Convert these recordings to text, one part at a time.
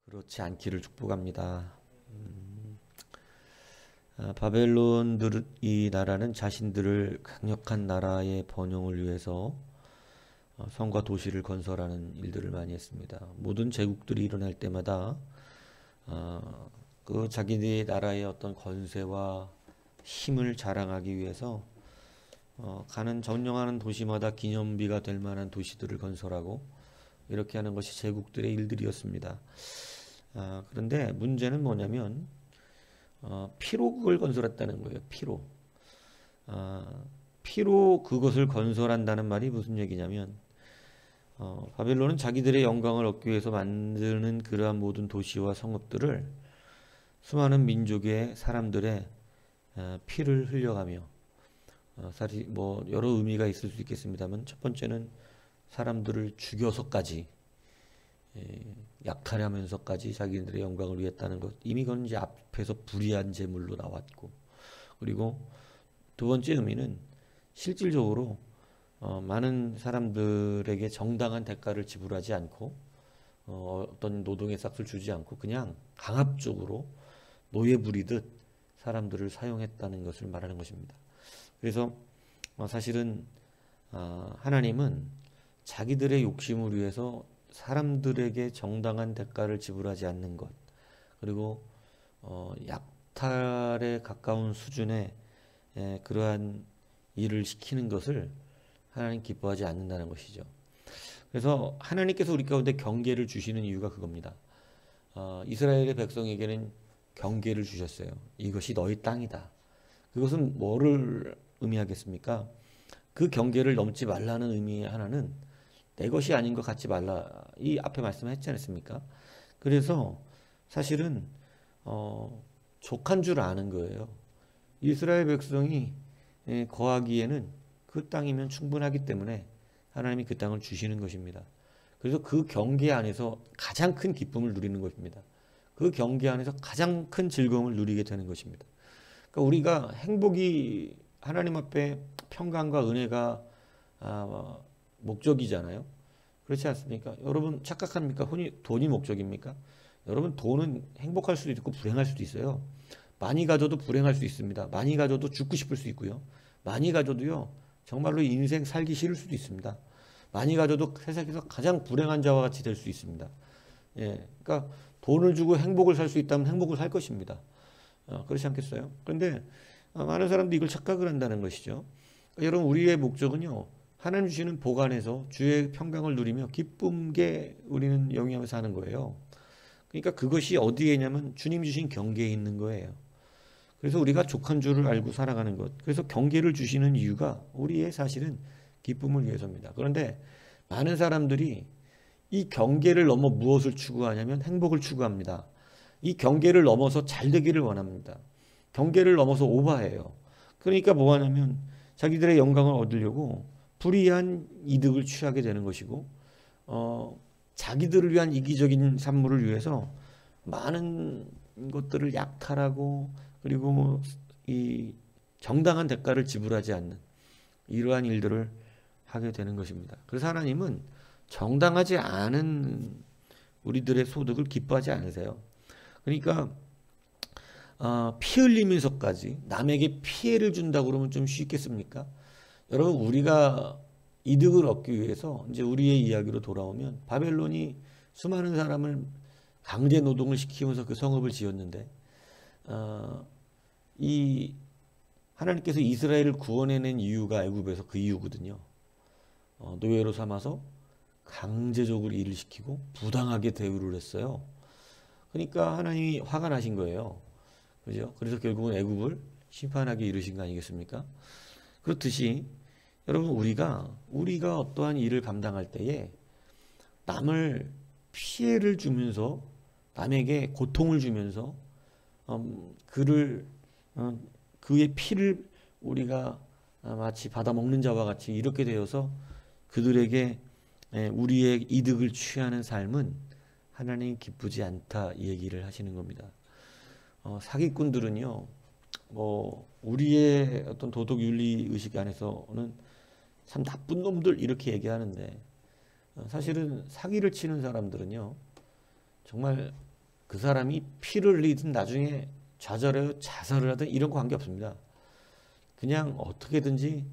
그렇지 않기를 축복합니다. 바벨론들 이 나라는 자신들을 강력한 나라의 번영을 위해서 성과 도시를 건설하는 일들을 많이 했습니다. 모든 제국들이 일어날 때마다 그 자기네 나라의 어떤 권세와 힘을 자랑하기 위해서 가는 전령하는 도시마다 기념비가 될 만한 도시들을 건설하고 이렇게 하는 것이 제국들의 일들이었습니다. 그런데 문제는 뭐냐면 피로 그걸 건설했다는 거예요. 피로 그것을 건설한다는 말이 무슨 얘기냐면 바벨론은 자기들의 영광을 얻기 위해서 만드는 그러한 모든 도시와 성읍들을 수많은 민족의 사람들의 피를 흘려가며 뭐 여러 의미가 있을 수 있겠습니다만 첫 번째는 사람들을 죽여서까지 약탈하면서까지 자기들의 영광을 위했다는 것, 이미 그건 이제 앞에서 불의한 제물로 나왔고, 그리고 두 번째 의미는 실질적으로 많은 사람들에게 정당한 대가를 지불하지 않고 어떤 노동의 싹을 주지 않고 그냥 강압적으로 노예 부리듯 사람들을 사용했다는 것을 말하는 것입니다. 그래서 사실은 하나님은 자기들의 욕심을 위해서 사람들에게 정당한 대가를 지불하지 않는 것, 그리고 약탈에 가까운 수준의 그러한 일을 시키는 것을 하나님 기뻐하지 않는다는 것이죠. 그래서 하나님께서 우리 가운데 경계를 주시는 이유가 그겁니다. 이스라엘의 백성에게는 경계를 주셨어요. 이것이 너희 땅이다. 그것은 뭐를 의미하겠습니까? 그 경계를 넘지 말라는 의미 하나는 내 것이 아닌 것 갖지 말라. 이 앞에 말씀했지 않습니까? 그래서 사실은 족한 줄 아는 거예요. 이스라엘 백성이 거하기에는 그 땅이면 충분하기 때문에 하나님이 그 땅을 주시는 것입니다. 그래서 그 경계 안에서 가장 큰 기쁨을 누리는 것입니다. 그 경계 안에서 가장 큰 즐거움을 누리게 되는 것입니다. 그러니까 우리가 행복이 하나님 앞에 평강과 은혜가 목적이잖아요. 그렇지 않습니까? 여러분 착각합니까? 돈이 목적입니까? 여러분 돈은 행복할 수도 있고 불행할 수도 있어요. 많이 가져도 불행할 수 있습니다. 많이 가져도 죽고 싶을 수 있고요. 많이 가져도요 정말로 인생 살기 싫을 수도 있습니다. 많이 가져도 세상에서 가장 불행한 자와 같이 될 수 있습니다. 그러니까 돈을 주고 행복을 살 수 있다면 행복을 살 것입니다. 그렇지 않겠어요? 그런데 많은 사람들이 이걸 착각을 한다는 것이죠. 여러분 우리의 목적은요 하나님 주시는 복 안에서 주의 평강을 누리며 기쁨게 우리는 영위하며 사는 거예요. 그러니까 그것이 어디에 있냐면 주님 주신 경계에 있는 거예요. 그래서 우리가 족한 줄을 알고 살아가는 것, 그래서 경계를 주시는 이유가 우리의 사실은 기쁨을 위해서입니다. 그런데 많은 사람들이 이 경계를 넘어 무엇을 추구하냐면 행복을 추구합니다. 이 경계를 넘어서 잘 되기를 원합니다. 경계를 넘어서 오바해요. 그러니까 뭐 하냐면 자기들의 영광을 얻으려고 불이한 이득을 취하게 되는 것이고 자기들을 위한 이기적인 산물을 위해서 많은 것들을 약탈하고 그리고 이 정당한 대가를 지불하지 않는 이러한 일들을 하게 되는 것입니다. 그래서 하나님은 정당하지 않은 우리들의 소득을 기뻐하지 않으세요. 그러니까 피 흘리면서까지 남에게 피해를 준다고 그러면 좀 쉽겠습니까? 여러분 우리가 이득을 얻기 위해서 이제 우리의 이야기로 돌아오면 바벨론이 수많은 사람을 강제 노동을 시키면서 그 성읍을 지었는데 이 하나님께서 이스라엘을 구원해낸 이유가 애굽에서 그 이유거든요. 노예로 삼아서 강제적으로 일을 시키고 부당하게 대우를 했어요. 그러니까 하나님이 화가 나신 거예요. 그죠? 그래서 결국은 애굽을 심판하게 이르신 거 아니겠습니까? 그렇듯이 여러분 우리가 어떠한 일을 감당할 때에 남을 피해를 주면서 남에게 고통을 주면서 그의 피를 우리가 마치 받아먹는 자와 같이 이렇게 되어서 그들에게 우리의 이득을 취하는 삶은 하나님 기쁘지 않다 이 얘기를 하시는 겁니다. 사기꾼들은요, 우리의 어떤 도덕 윤리 의식 안에서는 참 나쁜 놈들 이렇게 얘기하는데, 사실은 사기를 치는 사람들은요, 정말 그 사람이 피를 흘리든 나중에 좌절해요 자살을 하든 이런 거 관계 없습니다. 그냥 어떻게든지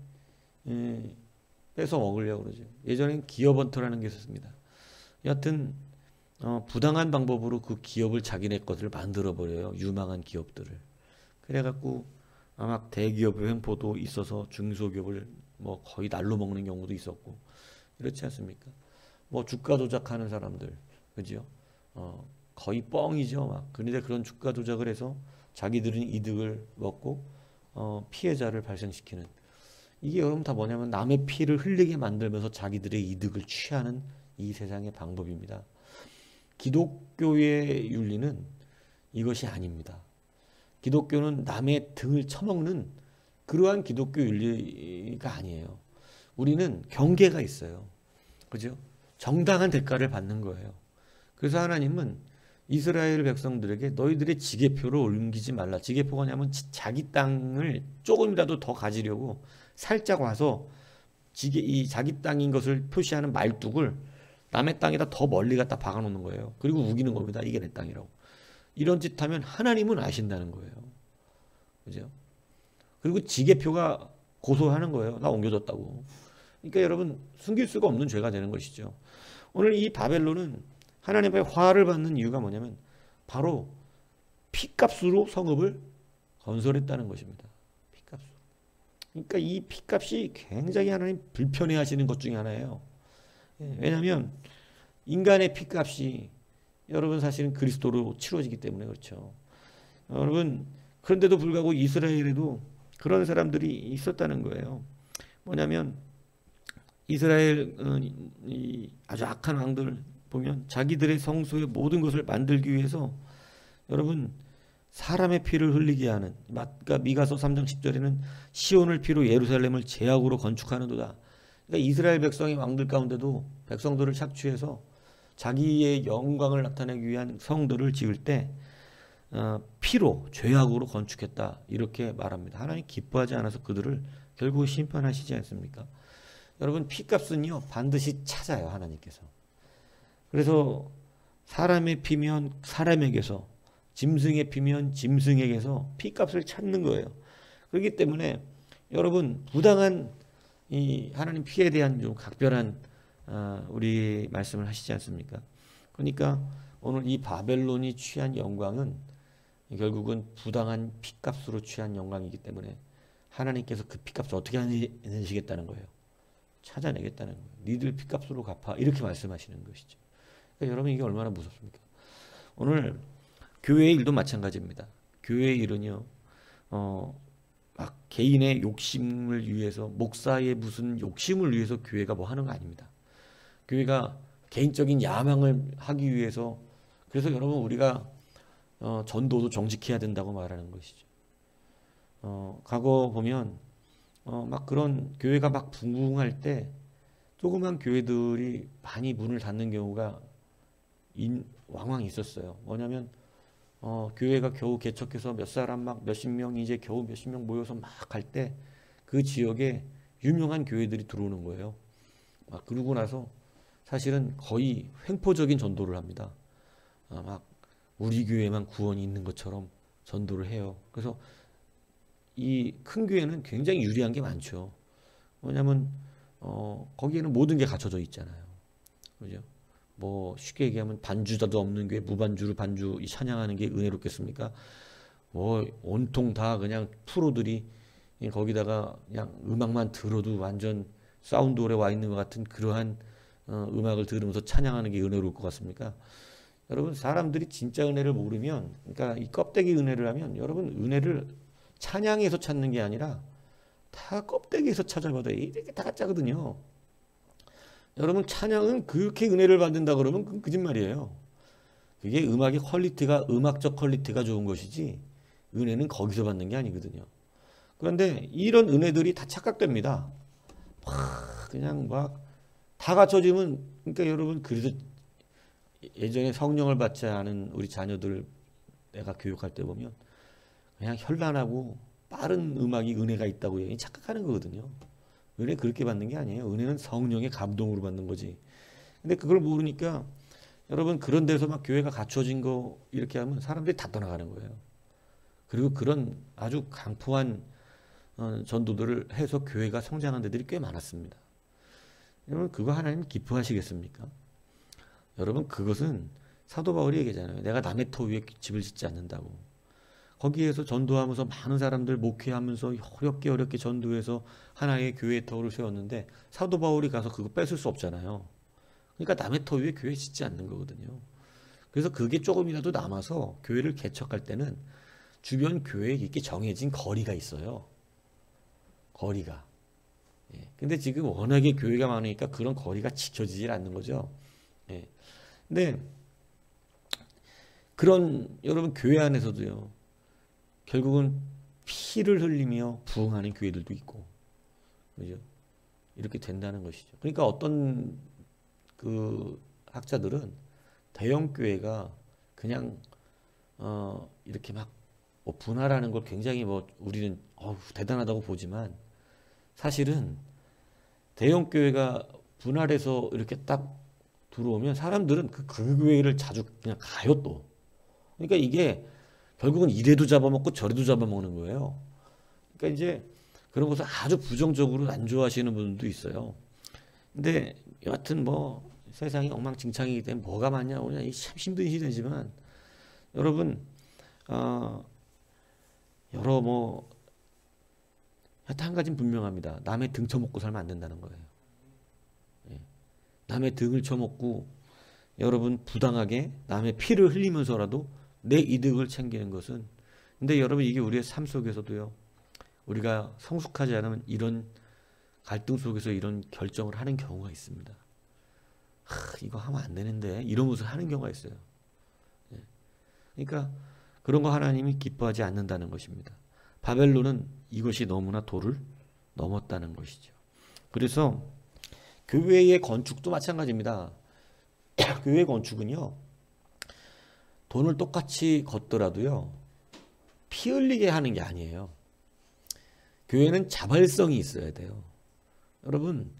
뺏어 먹으려고 그러죠. 예전엔 기업원터라는 게 있었습니다. 여하튼 부당한 방법으로 그 기업을 자기네 것을 만들어 버려요. 유망한 기업들을. 그래갖고 막 대기업의 횡포도 있어서 중소기업을 뭐 거의 날로 먹는 경우도 있었고, 그렇지 않습니까? 뭐 주가 조작하는 사람들, 그죠? 거의 뻥이죠. 막 그런데 그런 주가 조작을 해서 자기들은 이득을 먹고 피해자를 발생시키는, 이게 여러분 다 뭐냐면 남의 피를 흘리게 만들면서 자기들의 이득을 취하는 이 세상의 방법입니다. 기독교의 윤리는 이것이 아닙니다. 기독교는 남의 등을 쳐먹는 그러한 기독교 윤리가 아니에요. 우리는 경계가 있어요. 그죠? 정당한 대가를 받는 거예요. 그래서 하나님은 이스라엘 백성들에게 너희들의 지게표를 옮기지 말라. 지게표가 뭐냐면 자기 땅을 조금이라도 더 가지려고 살짝 와서 이 자기 땅인 것을 표시하는 말뚝을 남의 땅에다 더 멀리 갖다 박아놓는 거예요. 그리고 우기는 겁니다. 이게 내 땅이라고. 이런 짓 하면 하나님은 아신다는 거예요. 그죠? 그리고 지게표가 고소하는 거예요. 나 옮겨졌다고. 그러니까 여러분, 숨길 수가 없는 죄가 되는 것이죠. 오늘 이 바벨론은 하나님의 화를 받는 이유가 뭐냐면 바로 피값으로 성읍을 건설했다는 것입니다. 피값으로. 그러니까 이 피값이 굉장히 하나님 불편해 하시는 것 중에 하나예요. 왜냐하면 인간의 피값이 여러분 사실은 그리스도로 치러지기 때문에 그렇죠. 여러분, 그런데도 불구하고 이스라엘에도 그런 사람들이 있었다는 거예요. 뭐냐면 이스라엘 아주 악한 왕들 보면 자기들의 성소의 모든 것을 만들기 위해서 여러분 사람의 피를 흘리게 하는, 그러니까 미가서 3장 10절에는 시온을 피로 예루살렘을 제약으로 건축하는도다. 그러니까 이스라엘 백성의 왕들 가운데도 백성들을 착취해서 자기의 영광을 나타내기 위한 성들을 지을 때 피로 죄악으로 건축했다 이렇게 말합니다. 하나님 기뻐하지 않아서 그들을 결국 심판하시지 않습니까? 여러분, 피값은요 반드시 찾아요, 하나님께서. 그래서 사람의 피면 사람에게서, 짐승의 피면 짐승에게서 피값을 찾는 거예요. 그렇기 때문에 여러분, 부당한 이 하나님 피에 대한 좀 각별한 우리 말씀을 하시지 않습니까? 그러니까 오늘 이 바벨론이 취한 영광은 결국은 부당한 피값으로 취한 영광이기 때문에 하나님께서 그 피값을 어떻게 내시겠다는 거예요? 찾아내겠다는 거예요. 니들 피값으로 갚아, 이렇게 말씀하시는 것이죠. 그러니까 여러분, 이게 얼마나 무섭습니까? 오늘 교회의 일도 마찬가지입니다. 교회의 일은요, 막 개인의 욕심을 위해서, 목사의 무슨 욕심을 위해서 교회가 뭐 하는 거 아닙니다. 교회가 개인적인 야망을 하기 위해서, 그래서 여러분 우리가 전도도 정직해야 된다고 말하는 것이죠. 과거 보면 막 그런 교회가 막 붕붕할 때 조그만 교회들이 많이 문을 닫는 경우가 왕왕 있었어요. 뭐냐면 교회가 겨우 개척해서 몇 사람 막 몇십 명, 이제 겨우 몇십 명 모여서 막 할 때 그 지역에 유명한 교회들이 들어오는 거예요. 막 그러고 나서 사실은 거의 횡포적인 전도를 합니다. 막 우리 교회만 구원이 있는 것처럼 전도를 해요. 그래서 이 큰 교회는 굉장히 유리한 게 많죠. 뭐냐면 거기에는 모든 게 갖춰져 있잖아요. 그죠? 뭐 쉽게 얘기하면 반주자도 없는 교회 무반주로 반주 찬양하는 게 은혜롭겠습니까? 뭐 온통 다 그냥 프로들이 거기다가 그냥 음악만 들어도 완전 사운드홀에 와 있는 것 같은 그러한 음악을 들으면서 찬양하는 게 은혜로울 것 같습니까? 여러분, 사람들이 진짜 은혜를 모르면, 그러니까 이 껍데기 은혜를 하면, 여러분 은혜를 찬양에서 찾는 게 아니라 다 껍데기에서 찾아봐도 이렇게 다 가짜거든요. 여러분, 찬양은 그렇게 은혜를 받는다 그러면 그건 거짓말이에요. 그게 음악의 퀄리티가, 음악적 퀄리티가 좋은 것이지 은혜는 거기서 받는 게 아니거든요. 그런데 이런 은혜들이 다 착각됩니다. 그냥 막 다 갖춰지면, 그러니까 여러분, 그래서 예전에 성령을 받지 않은 우리 자녀들 내가 교육할 때 보면 그냥 현란하고 빠른 음악이 은혜가 있다고 착각하는 거거든요. 은혜 그렇게 받는 게 아니에요. 은혜는 성령의 감동으로 받는 거지. 근데 그걸 모르니까 여러분 그런 데서 막 교회가 갖춰진 거 이렇게 하면 사람들이 다 떠나가는 거예요. 그리고 그런 아주 강포한 전도들을 해서 교회가 성장한 데들이 꽤 많았습니다. 여러분 그거 하나님 기뻐하시겠습니까? 여러분 그것은 사도 바울이 얘기잖아요. 내가 남의 터 위에 집을 짓지 않는다고. 거기에서 전도하면서 많은 사람들 목회하면서 어렵게 전도해서 하나의 교회의 터를 세웠는데 사도 바울이 가서 그거 뺏을 수 없잖아요. 그러니까 남의 터 위에 교회 짓지 않는 거거든요. 그래서 그게 조금이라도 남아서 교회를 개척할 때는 주변 교회에 이렇게 정해진 거리가 있어요. 거리가. 예. 근데 지금 워낙에 교회가 많으니까 그런 거리가 지켜지질 않는 거죠. 예. 근데 그런 여러분 교회 안에서도요. 결국은 피를 흘리며 부흥하는 교회들도 있고. 그죠? 이렇게 된다는 것이죠. 그러니까 어떤 그 학자들은 대형 교회가 그냥 이렇게 막 뭐 분할하는 걸 굉장히 뭐 우리는 대단하다고 보지만 사실은 대형 교회가 분할해서 이렇게 딱 들어오면 사람들은 그 교회를 자주 그냥 가요 또. 그러니까 이게 결국은 이래도 잡아먹고 저래도 잡아먹는 거예요. 그러니까 이제 그런 것을 아주 부정적으로 안 좋아하시는 분들도 있어요. 근데 여하튼 뭐 세상이 엉망진창이기 때문에 뭐가 맞냐 오냐 참 힘든 시대지만 여러분 여러 뭐 하여튼 한 가지는 분명합니다. 남의 등 쳐먹고 살면 안 된다는 거예요. 예. 남의 등을 쳐먹고 여러분 부당하게 남의 피를 흘리면서라도 내 이득을 챙기는 것은 근데 여러분 이게 우리의 삶 속에서도요. 우리가 성숙하지 않으면 이런 갈등 속에서 이런 결정을 하는 경우가 있습니다. 이거 하면 안 되는데 이러면서 하는 경우가 있어요. 예. 그러니까 그런 거 하나님이 기뻐하지 않는다는 것입니다. 바벨론은 이것이 너무나 도를 넘었다는 것이죠. 그래서 교회의 건축도 마찬가지입니다. 교회 건축은요. 돈을 똑같이 걷더라도요. 피 흘리게 하는 게 아니에요. 교회는 자발성이 있어야 돼요. 여러분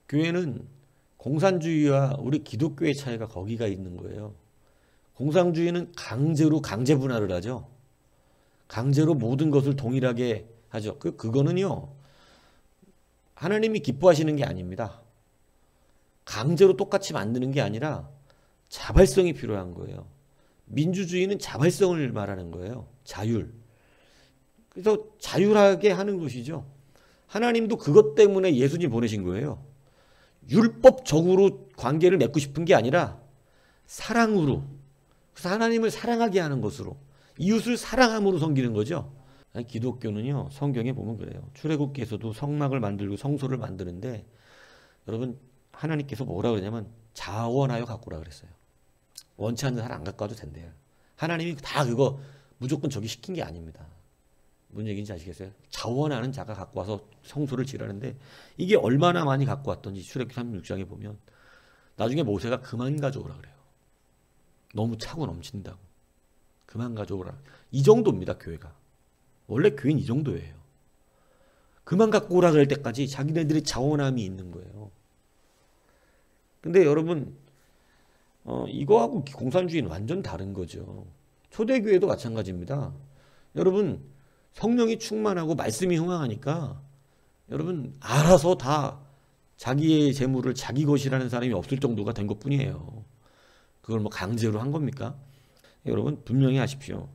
교회는 공산주의와 우리 기독교의 차이가 거기가 있는 거예요. 공산주의는 강제로 강제 분할을 하죠. 강제로 모든 것을 동일하게 하죠. 그거는요. 하나님이 기뻐하시는 게 아닙니다. 강제로 똑같이 만드는 게 아니라 자발성이 필요한 거예요. 민주주의는 자발성을 말하는 거예요. 자율. 그래서 자율하게 하는 것이죠. 하나님도 그것 때문에 예수님 보내신 거예요. 율법적으로 관계를 맺고 싶은 게 아니라 사랑으로. 그래서 하나님을 사랑하게 하는 것으로. 이웃을 사랑함으로 섬기는 거죠. 기독교는요. 성경에 보면 그래요. 출애굽기에서도 성막을 만들고 성소를 만드는데 여러분 하나님께서 뭐라 그러냐면 자원하여 갖고 오라 그랬어요. 원치 않는 사람 안 갖고 와도 된대요. 하나님이 다 그거 무조건 저기 시킨 게 아닙니다. 무슨 얘기인지 아시겠어요? 자원하는 자가 갖고 와서 성소를 지르는데 이게 얼마나 많이 갖고 왔던지 출애굽기 36장에 보면 나중에 모세가 그만 가져오라 그래요. 너무 차고 넘친다고. 그만 가져오라. 이 정도입니다. 교회가. 원래 교회는 이 정도예요. 그만 갖고 오라 그럴 때까지 자기네들의 자원함이 있는 거예요. 근데 여러분 이거하고 공산주의는 완전 다른 거죠. 초대교회도 마찬가지입니다. 여러분 성령이 충만하고 말씀이 흥황하니까 여러분 알아서 다 자기의 재물을 자기 것이라는 사람이 없을 정도가 된 것뿐이에요. 그걸 뭐 강제로 한 겁니까? 여러분 분명히 아십시오.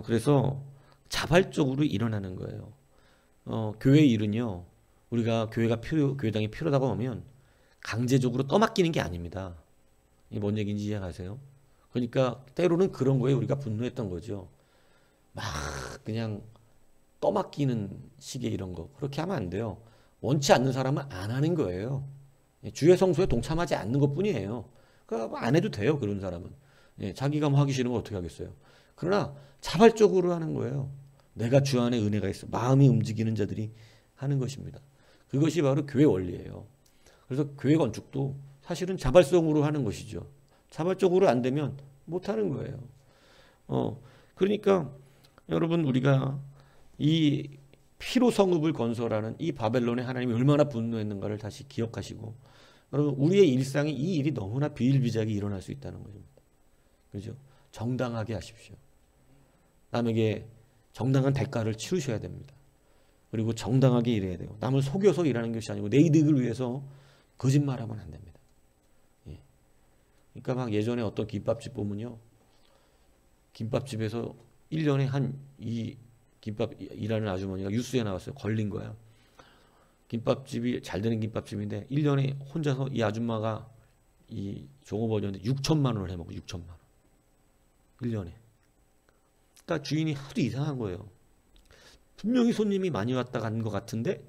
그래서 자발적으로 일어나는 거예요. 교회 일은요. 우리가 교회당이 필요하다고 하면 강제적으로 떠맡기는 게 아닙니다. 이게 뭔 얘기인지 이해가세요? 그러니까 때로는 그런 거에 우리가 분노했던 거죠. 막 그냥 떠맡기는 식의 이런 거. 그렇게 하면 안 돼요. 원치 않는 사람은 안 하는 거예요. 주의 성소에 동참하지 않는 것뿐이에요. 그러니까 안 해도 돼요. 그런 사람은. 자기가 뭐 하기 싫으면 어떻게 하겠어요. 그러나 자발적으로 하는 거예요. 내가 주 안에 은혜가 있어. 마음이 움직이는 자들이 하는 것입니다. 그것이 바로 교회 원리예요. 그래서 교회 건축도 사실은 자발성으로 하는 것이죠. 자발적으로 안 되면 못 하는 거예요. 그러니까 여러분 우리가 이 피로 성읍을 건설하는 이 바벨론에 하나님이 얼마나 분노했는가를 다시 기억하시고 여러분 우리의 일상에 이 일이 너무나 비일비재하게 일어날 수 있다는 것입니다. 그죠? 정당하게 하십시오. 남에게 정당한 대가를 치르셔야 됩니다. 그리고 정당하게 일해야 돼요. 남을 속여서 일하는 것이 아니고 내 이득을 위해서 거짓말하면 안 됩니다. 예. 그러니까 막 예전에 어떤 김밥집 보면요. 김밥집에서 1년에 이 김밥 일하는 아주머니가 뉴스에 나왔어요. 걸린 거야. 김밥집이 잘 되는 김밥집인데 1년에 혼자서 이 아줌마가 이 종업원이었는데 6천만 원을 해먹고 6천만 원. 1년에. 그러니까 주인이 하도 이상한 거예요. 분명히 손님이 많이 왔다 간 것 같은데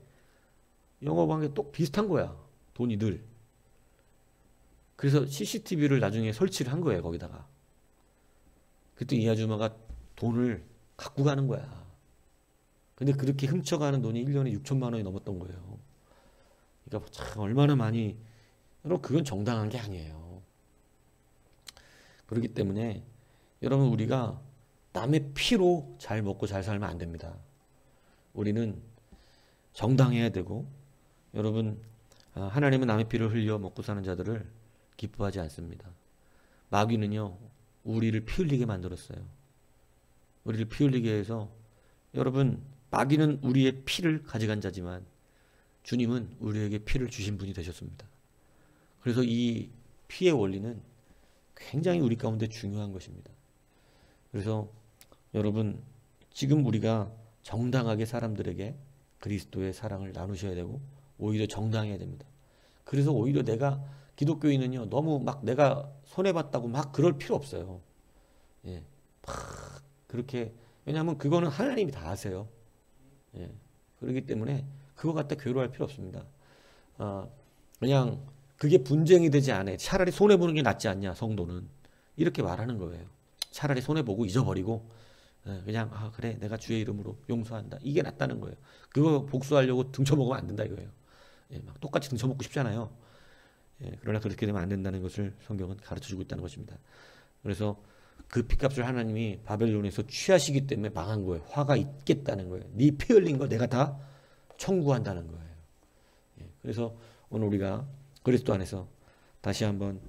영업한 게 또 비슷한 거야. 돈이 늘. 그래서 CCTV를 나중에 설치를 한 거예요. 거기다가. 그때 이 아줌마가 돈을 갖고 가는 거야. 근데 그렇게 훔쳐가는 돈이 1년에 6천만 원이 넘었던 거예요. 그러니까 참 얼마나 많이, 여러분 그건 정당한 게 아니에요. 그렇기 때문에 여러분 우리가 남의 피로 잘 먹고 잘 살면 안 됩니다. 우리는 정당해야 되고 여러분 하나님은 남의 피를 흘려 먹고 사는 자들을 기뻐하지 않습니다. 마귀는요 우리를 피 흘리게 만들었어요. 우리를 피 흘리게 해서 여러분 마귀는 우리의 피를 가져간 자지만 주님은 우리에게 피를 주신 분이 되셨습니다. 그래서 이 피의 원리는 굉장히 우리 가운데 중요한 것입니다. 그래서 여러분 지금 우리가 정당하게 사람들에게 그리스도의 사랑을 나누셔야 되고 오히려 정당해야 됩니다. 그래서 오히려 내가 기독교인은요 너무 막 내가 손해봤다고 막 그럴 필요 없어요. 예, 막 그렇게, 왜냐하면 그거는 하나님이 다 아세요. 예, 그렇기 때문에 그거 갖다 괴로워할 필요 없습니다. 그냥 그게 분쟁이 되지 않아요. 차라리 손해보는 게 낫지 않냐 성도는, 이렇게 말하는 거예요. 차라리 손해보고 잊어버리고 그냥 그래 내가 주의 이름으로 용서한다, 이게 낫다는 거예요. 그거 복수하려고 등쳐먹으면 안 된다 이거예요. 예, 막 똑같이 등쳐먹고 싶잖아요. 예, 그러나 그렇게 되면 안 된다는 것을 성경은 가르쳐주고 있다는 것입니다. 그래서 그 피값을 하나님이 바벨론에서 취하시기 때문에 망한 거예요. 화가 있겠다는 거예요. 네 피 흘린 거 내가 다 청구한다는 거예요. 예, 그래서 오늘 우리가 그리스도 안에서 다시 한번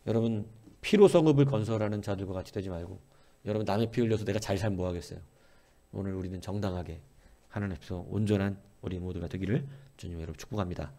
여러분 피로 성읍을 건설하는 자들과 같이 되지 말고 여러분 남의 피 흘려서 내가 잘 살면 뭐 하겠어요. 오늘 우리는 정당하게 하나님 앞에서 온전한 우리 모두가 되기를 주님 여러분 축복합니다.